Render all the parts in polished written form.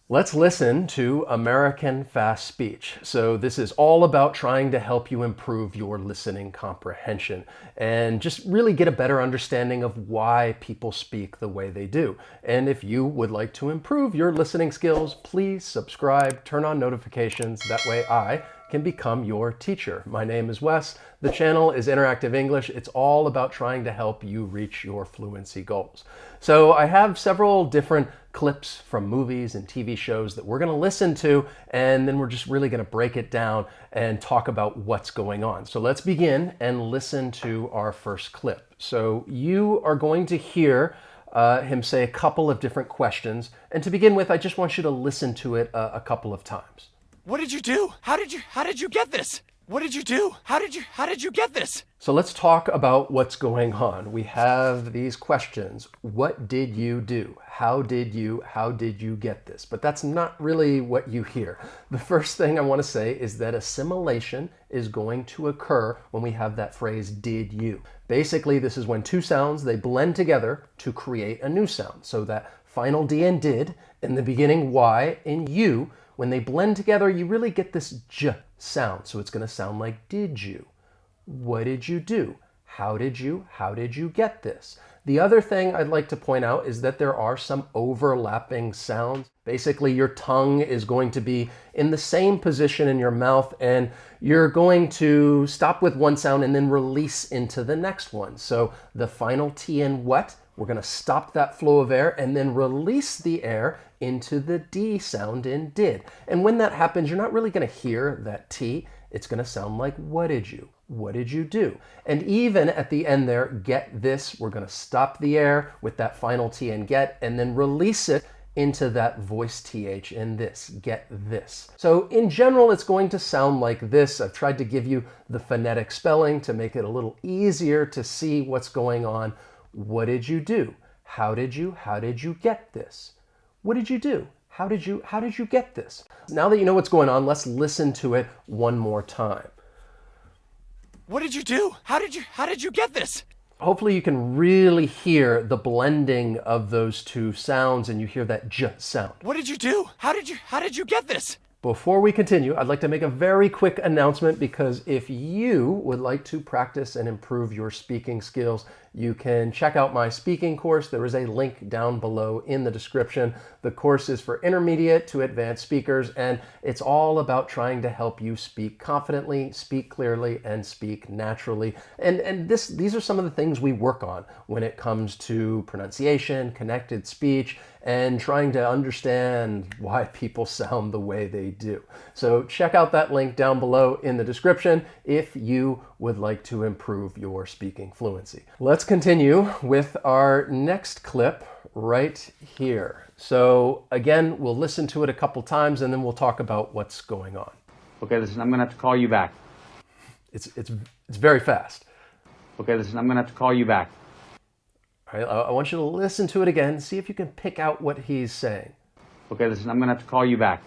Let's listen to American Fast Speech. So this is all about trying to help you improve your listening comprehension and just really get a better understanding of why people speak the way they do. And if you would like to improve your listening skills, please subscribe, turn on notifications. That way I can become your teacher. My name is Wes. The channel is Interactive English. It's all about trying to help you reach your fluency goals. So I have several different clips from movies and TV shows that we're going to listen to, and then we're just really going to break it down and talk about what's going on. So let's begin and listen to our first clip. So you are going to hear him say a couple of different questions. And to begin with, I just want you to listen to it a couple of times. What did you do? How did you get this? What did you do? How did you get this? So let's talk about what's going on. We have these questions. What did you do? How did you get this? But that's not really what you hear. The first thing I want to say is that assimilation is going to occur when we have that phrase, did you? Basically, this is when two sounds, they blend together to create a new sound. So that final D and did, in the beginning Y in you, when they blend together, you really get this j sound. So it's going to sound like did you? What did you do? How did you get this? The other thing I'd like to point out is that there are some overlapping sounds. Basically, your tongue is going to be in the same position in your mouth, and you're going to stop with one sound and then release into the next one. So the final T in what, we're going to stop that flow of air and then release the air into the D sound in did. And when that happens, you're not really going to hear that T. It's going to sound like what did you? What did you do? And even at the end there, get this, we're going to stop the air with that final T in get and then release it into that voice TH in this, get this. So in general, it's going to sound like this. I've tried to give you the phonetic spelling to make it a little easier to see what's going on. What did you do? How did you get this? What did you do? How did you get this? Now that you know what's going on, let's listen to it one more time. What did you do? How did you get this? Hopefully you can really hear the blending of those two sounds and you hear that j sound. What did you do? How did you get this? Before we continue, I'd like to make a very quick announcement because if you would like to practice and improve your speaking skills, you can check out my speaking course. There is a link down below in the description. The course is for intermediate to advanced speakers, and it's all about trying to help you speak confidently, speak clearly, and speak naturally. And these are some of the things we work on when it comes to pronunciation, connected speech, and trying to understand why people sound the way they do. So check out that link down below in the description if you would like to improve your speaking fluency. Let's continue with our next clip right here. So again, we'll listen to it a couple times and then we'll talk about what's going on. Okay, listen, I'm gonna have to call you back. It's very fast. Okay, listen, I'm gonna have to call you back. All right, I want you to listen to it again, see if you can pick out what he's saying. Okay, listen, I'm gonna have to call you back.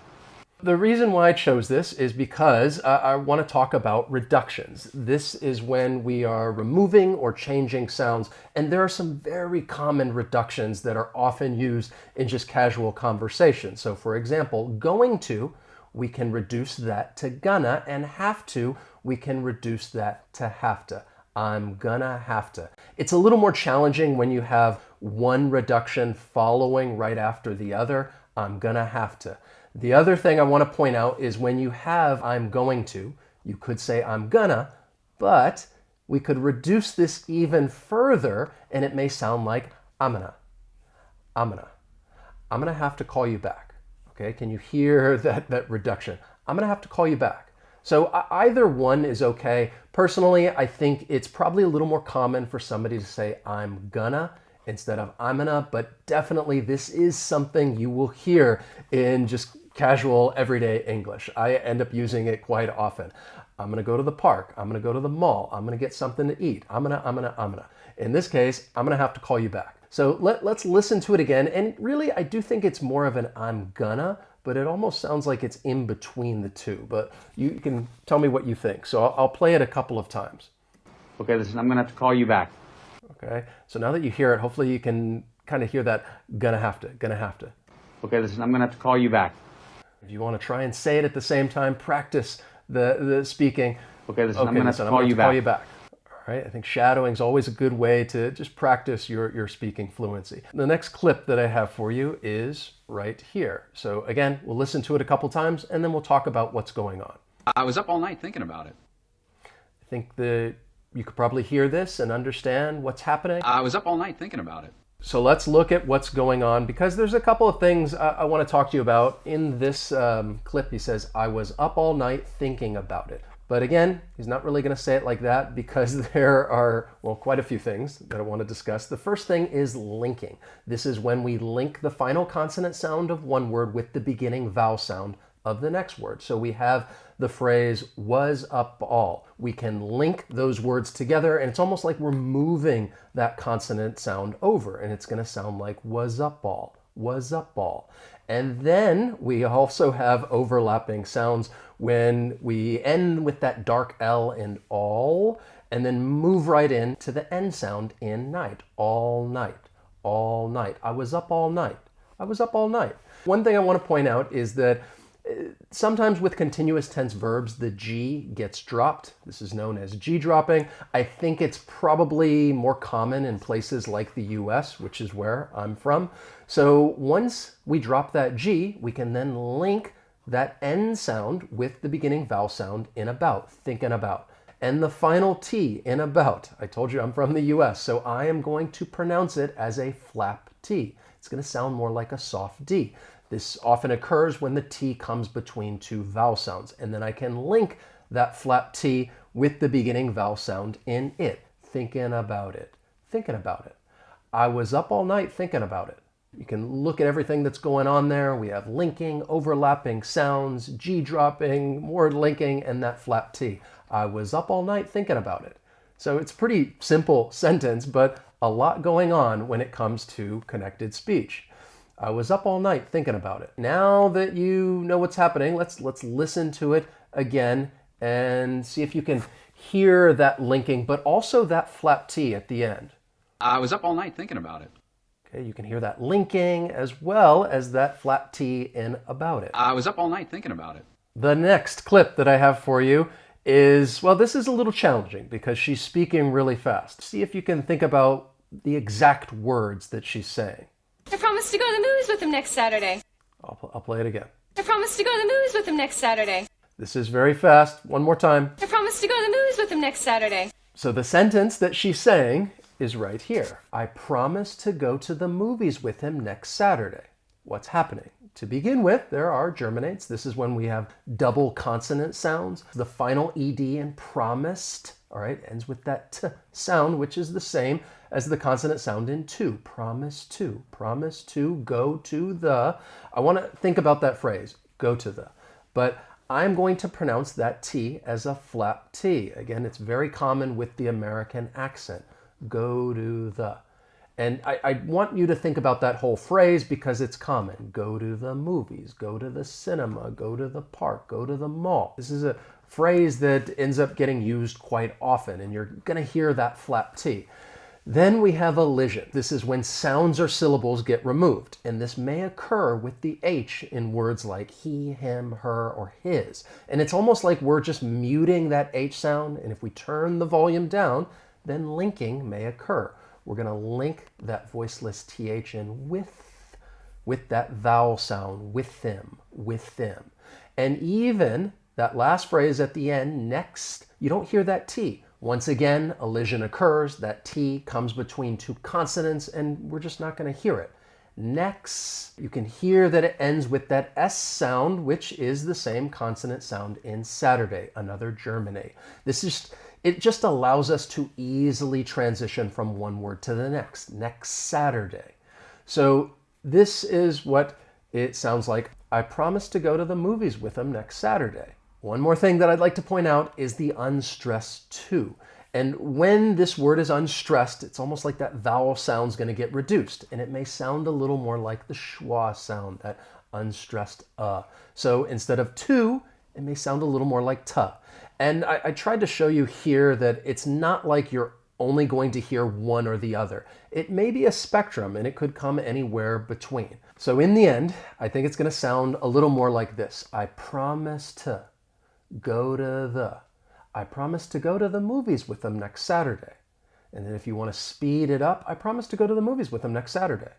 The reason why I chose this is because I want to talk about reductions. This is when we are removing or changing sounds, and there are some very common reductions that are often used in just casual conversation. So for example, going to, we can reduce that to gonna, and have to, we can reduce that to have to. I'm gonna have to. It's a little more challenging when you have one reduction following right after the other. I'm gonna have to. The other thing I want to point out is when you have I'm going to, you could say I'm gonna, but we could reduce this even further and it may sound like I'm gonna have to call you back. Okay, can you hear that reduction? I'm gonna have to call you back. So either one is okay. Personally, I think it's probably a little more common for somebody to say I'm gonna instead of I'm gonna, but definitely this is something you will hear in just casual everyday English. I end up using it quite often. I'm gonna go to the park. I'm gonna go to the mall. I'm gonna get something to eat. I'm gonna. In this case, I'm gonna have to call you back. So let's listen to it again. And really, I do think it's more of an I'm gonna, but it almost sounds like it's in between the two. But you can tell me what you think. So I'll play it a couple of times. Okay, listen, I'm gonna have to call you back. Okay, so now that you hear it, hopefully you can kind of hear that gonna have to. Okay, listen, I'm gonna have to call you back. If you want to try and say it at the same time, practice the speaking. Okay, listen, I'm gonna have to call you back. All right, I think shadowing is always a good way to just practice your speaking fluency. The next clip that I have for you is right here. So again, we'll listen to it a couple times and then we'll talk about what's going on. I was up all night thinking about it. I think that you could probably hear this and understand what's happening. I was up all night thinking about it. So let's look at what's going on, because there's a couple of things I want to talk to you about. In this clip, he says, I was up all night thinking about it. But again, he's not really going to say it like that because there are, well, quite a few things that I want to discuss. The first thing is linking. This is when we link the final consonant sound of one word with the beginning vowel sound of the next word. So we have the phrase was up all. We can link those words together and it's almost like we're moving that consonant sound over, and it's going to sound like was up all, was up all. And then we also have overlapping sounds when we end with that dark L in all and then move right in to the end sound in night. All night, all night. I was up all night. I was up all night. One thing I want to point out is that sometimes with continuous tense verbs, the G gets dropped. This is known as G dropping. I think it's probably more common in places like the US, which is where I'm from. So once we drop that G, we can then link that N sound with the beginning vowel sound in about, thinking about. And the final T in about. I told you I'm from the US, so I am going to pronounce it as a flap T. It's going to sound more like a soft D. This often occurs when the T comes between two vowel sounds, and then I can link that flap T with the beginning vowel sound in it. Thinking about it. Thinking about it. I was up all night thinking about it. You can look at everything that's going on there. We have linking, overlapping sounds, G dropping, more linking, and that flap T. I was up all night thinking about it. So it's a pretty simple sentence, but a lot going on when it comes to connected speech. I was up all night thinking about it. Now that you know what's happening, let's listen to it again and see if you can hear that linking, but also that flap T at the end. I was up all night thinking about it. Okay, you can hear that linking as well as that flap T in about it. I was up all night thinking about it. The next clip that I have for you is, well, this is a little challenging because she's speaking really fast. See if you can think about the exact words that she's saying. I promised to go to the movies with him next Saturday. I'll play it again. I promised to go to the movies with him next Saturday. This is very fast. One more time. I promised to go to the movies with him next Saturday. So the sentence that she's saying is right here. I promised to go to the movies with him next Saturday. What's happening? To begin with, there are germinates. This is when we have double consonant sounds. The final ED in promised, all right, ends with that T sound, which is the same as the consonant sound in to. Promise to, go to the. I want to think about that phrase, go to the. But I'm going to pronounce that T as a flap T. Again, it's very common with the American accent. Go to the. And I want you to think about that whole phrase because it's common. Go to the movies, go to the cinema, go to the park, go to the mall. This is a phrase that ends up getting used quite often, and you're going to hear that flap T. Then we have elision. This is when sounds or syllables get removed, and this may occur with the H in words like he, him, her, or his. And it's almost like we're just muting that H sound, and if we turn the volume down, then linking may occur. We're going to link that voiceless TH in with that vowel sound, with them, with them. And even that last phrase at the end, next, you don't hear that T. Once again, elision occurs, that T comes between two consonants, and we're just not going to hear it. Next, you can hear that it ends with that S sound, which is the same consonant sound in Saturday, another germinate. It just allows us to easily transition from one word to the next Saturday. So this is what it sounds like. I promised to go to the movies with him next Saturday. One more thing that I'd like to point out is the unstressed to. And when this word is unstressed, it's almost like that vowel sound's going to get reduced, and it may sound a little more like the schwa sound, that unstressed So instead of to, it may sound a little more like ta. And I tried to show you here that it's not like you're only going to hear one or the other. It may be a spectrum, and it could come anywhere between. So in the end, I think it's going to sound a little more like this. I promise to go to the. I promise to go to the movies with them next Saturday. And then if you want to speed it up, I promise to go to the movies with them next Saturday.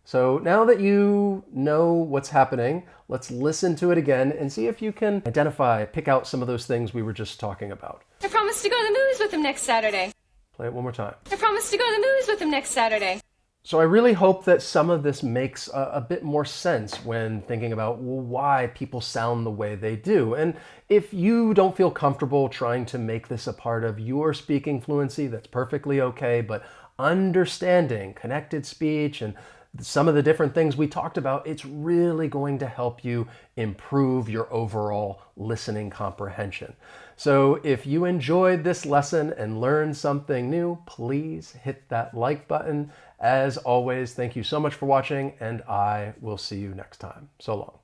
So now that you know what's happening, let's listen to it again and see if you can pick out some of those things we were just talking about. I promise to go to the movies with him next Saturday. Play it one more time. I promise to go to the movies with him next Saturday. So I really hope that some of this makes a bit more sense when thinking about why people sound the way they do. And if you don't feel comfortable trying to make this a part of your speaking fluency, that's perfectly okay. But understanding connected speech and some of the different things we talked about, it's really going to help you improve your overall listening comprehension. So if you enjoyed this lesson and learned something new, please hit that like button. As always, thank you so much for watching, and I will see you next time. So long.